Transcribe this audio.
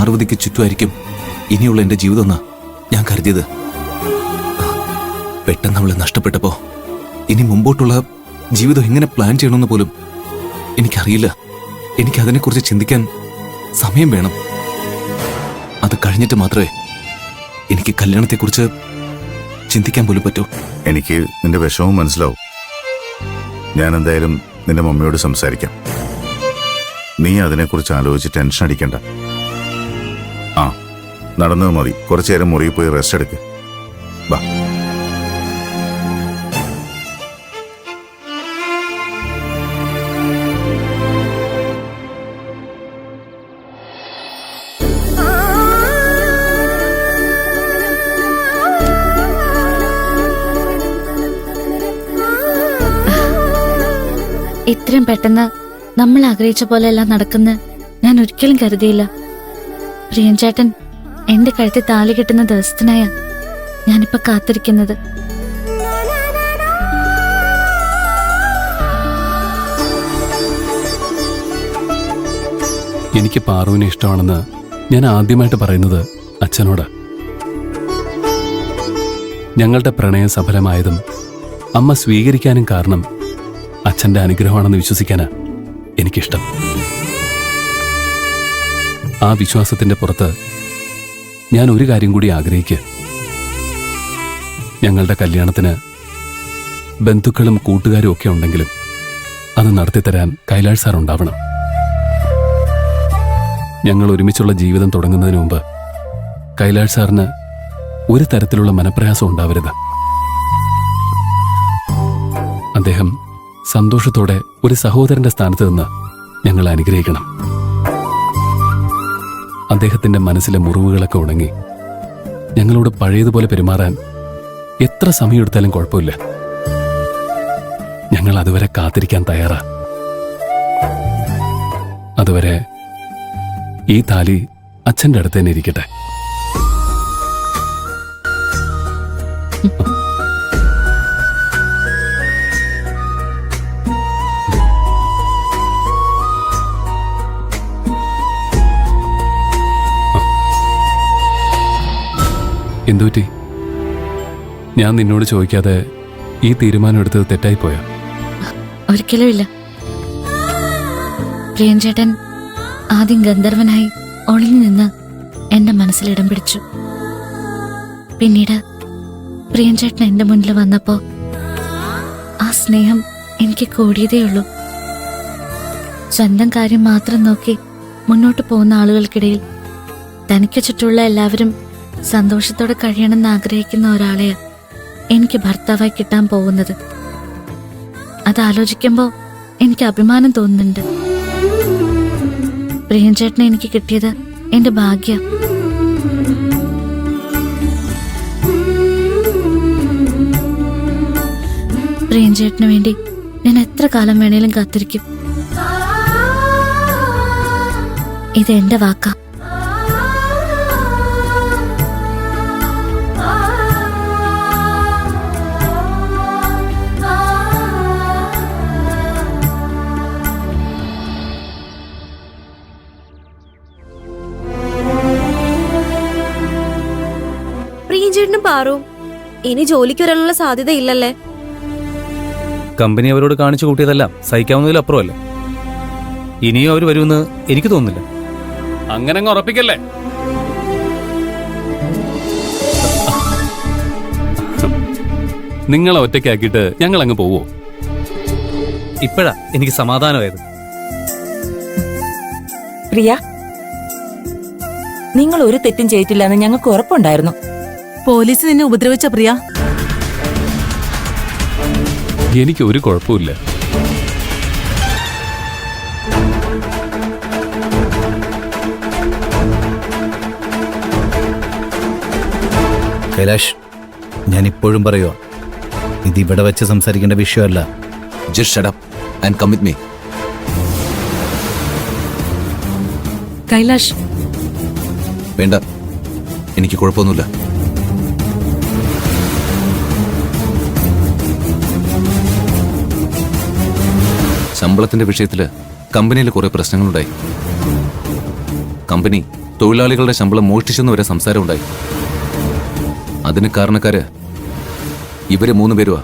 പാർവതിക്ക് ചുറ്റുമായിരിക്കും ഇനിയുള്ള എന്റെ ജീവിതം എന്നാ ഞാൻ കരുതിയത്. പെട്ടെന്ന് അവളെ നഷ്ടപ്പെട്ടപ്പോ ഇനി മുമ്പോട്ടുള്ള ജീവിതം എങ്ങനെ പ്ലാൻ ചെയ്യണമെന്ന് പോലും എനിക്കറിയില്ല. എനിക്കതിനെക്കുറിച്ച് ചിന്തിക്കാൻ സമയം വേണം. അത് കഴിഞ്ഞിട്ട് മാത്രമേ എനിക്ക് കല്യാണത്തെക്കുറിച്ച് ചിന്തിക്കാൻ പോലും പറ്റൂ. എനിക്ക് നിന്റെ വിഷമം മനസ്സിലാവും. ഞാൻ എന്തായാലും നിന്റെ മമ്മിയോട് സംസാരിക്കാം. നീ അതിനെക്കുറിച്ച് ആലോചിച്ച് ടെൻഷൻ അടിക്കണ്ട. ആ, നടന്നത് മതി. കുറച്ചു നേരം മുറിയിൽ പോയി റെസ്റ്റ് എടുക്ക്. വാ. ഇത്രയും പെട്ടെന്ന് നമ്മൾ ആഗ്രഹിച്ച പോലെ എല്ലാം നടക്കുന്ന ഞാൻ ഒരിക്കലും കരുതിയില്ല. പ്രിയൻചേട്ടൻ എന്റെ കഴുത്തിൽ താലി കെട്ടുന്ന ദിവസത്തിനായ ഞാനിപ്പോ കാത്തിരിക്കുന്നത്. എനിക്ക് പാറുവിനെ ഇഷ്ടമാണെന്ന് ഞാൻ ആദ്യമായിട്ട് പറയുന്നത് അച്ഛനോട്. ഞങ്ങളുടെ പ്രണയം സഫലമായതും അമ്മ സ്വീകരിക്കാനും കാരണം അച്ഛന്റെ അനുഗ്രഹമാണെന്ന് വിശ്വസിക്കാനാ എനിക്കിഷ്ടം. ആ വിശ്വാസത്തിന്റെ പുറത്ത് ഞാൻ ഒരു കാര്യം കൂടി ആഗ്രഹിക്കുക. ഞങ്ങളുടെ കല്യാണത്തിന് ബന്ധുക്കളും കൂട്ടുകാരും ഒക്കെ ഉണ്ടെങ്കിലും അത് നടത്തിത്തരാൻ കൈലാഷ് സാർ ഉണ്ടാവണം. ഞങ്ങൾ ഒരുമിച്ചുള്ള ജീവിതം തുടങ്ങുന്നതിന് മുമ്പ് കൈലാഷ് സാറിന് ഒരു തരത്തിലുള്ള മനപ്രയാസം ഉണ്ടാവരുത്. അദ്ദേഹം സന്തോഷത്തോടെ ഒരു സഹോദരന്റെ സ്ഥാനത്ത് നിന്ന് ഞങ്ങൾ അനുഗ്രഹിക്കണം. അദ്ദേഹത്തിന്റെ മനസ്സിലെ മുറിവുകളൊക്കെ ഉണങ്ങി ഞങ്ങളോട് പഴയതുപോലെ പെരുമാറാൻ എത്ര സമയമെടുത്താലും കുഴപ്പമില്ല. ഞങ്ങൾ അതുവരെ കാത്തിരിക്കാൻ തയ്യാറാ. അതുവരെ ഈ താലി അച്ഛന്റെ അടുത്ത് തന്നെ ഇരിക്കട്ടെ. എന്തുപറ്റി? ഞാൻ നിന്നോട് ചോദിക്കാതെ ഈ തീരുമാനം എടുത്തത് തെറ്റായിപ്പോയോ? ഒരിക്കലുമില്ല. പ്രിയൻചേട്ടൻ ആദ്യം ഗന്ധർവനായി ഒളിഞ്ഞു നിന്ന് എന്റെ മനസ്സിൽ ഇടം പിടിച്ചു. പിന്നീട് പ്രിയൻചേട്ടൻ എന്റെ മുന്നിൽ വന്നപ്പോ ആ സ്നേഹം എനിക്ക് കൂടിയതേയുള്ളൂ. സ്വന്തം കാര്യം മാത്രം നോക്കി മുന്നോട്ട് പോകുന്ന ആളുകൾക്കിടയിൽ തനിക്ക് ചുറ്റുമുള്ള എല്ലാവരും സന്തോഷത്തോടെ കഴിയണമെന്ന് ആഗ്രഹിക്കുന്ന ഒരാളെയാ എനിക്ക് ഭർത്താവായി കിട്ടാൻ പോകുന്നത്. അതാലോചിക്കുമ്പോ എനിക്ക് അഭിമാനം തോന്നുന്നുണ്ട്. പ്രിയൻചേട്ടനെ എനിക്ക് കിട്ടിയത് എന്റെ ഭാഗ്യം. പ്രിയൻചേട്ടന് വേണ്ടി ഞാൻ എത്ര കാലം വേണേലും കാത്തിരിക്കും. ഇത് എന്റെ വാക്കാ. പ്രിയൻചേട്ടനും പാറും ഇനി ജോലിക്ക് വരാനുള്ള സാധ്യത ഇല്ലല്ലേ? കമ്പനി അവരോട് കാണിച്ചു കൂട്ടിയതെല്ലാം സഹിക്കാവുന്നതിലപ്പുറമല്ല. ഇനിയും അവർ വരുമെന്ന് എനിക്ക് തോന്നുന്നില്ല. അങ്ങനെ അങ്ങ് ഉറപ്പിക്കല്ലേ. നിങ്ങളെ ഒറ്റയ്ക്കാക്കിയിട്ട് ഞങ്ങൾ അങ്ങ് പോവോ? ഇപ്പോഴാ എനിക്ക് സമാധാനമായത്. പ്രിയ, നിങ്ങൾ ഒരു തെറ്റും ചെയ്തിട്ടില്ലെന്ന് ഞങ്ങൾക്ക് ഉറപ്പുണ്ടായിരുന്നു. പോലീസ് നിന്നെ ഉപദ്രവിച്ച പ്രിയ? എനിക്ക് ഒരു കുഴപ്പമില്ല. കൈലാഷ്, ഞാൻ ഇപ്പോഴും പറയുക, ഇതിവിടെ വെച്ച് സംസാരിക്കേണ്ട വിഷയമല്ല. Just shut up and come with me. Kailash, വേണ്ട, എനിക്ക് കുഴപ്പമൊന്നുമില്ല. ശമ്പളത്തിന്റെ വിഷയത്തില് കമ്പനിയിൽ കുറെ പ്രശ്നങ്ങളുണ്ടായി. കമ്പനി തൊഴിലാളികളുടെ ശമ്പളം മോഷ്ടിച്ചെന്ന് വരെ സംസാരമുണ്ടായി. അതിന് കാരണക്കാര് ഇവര് 3 പേരുവാ.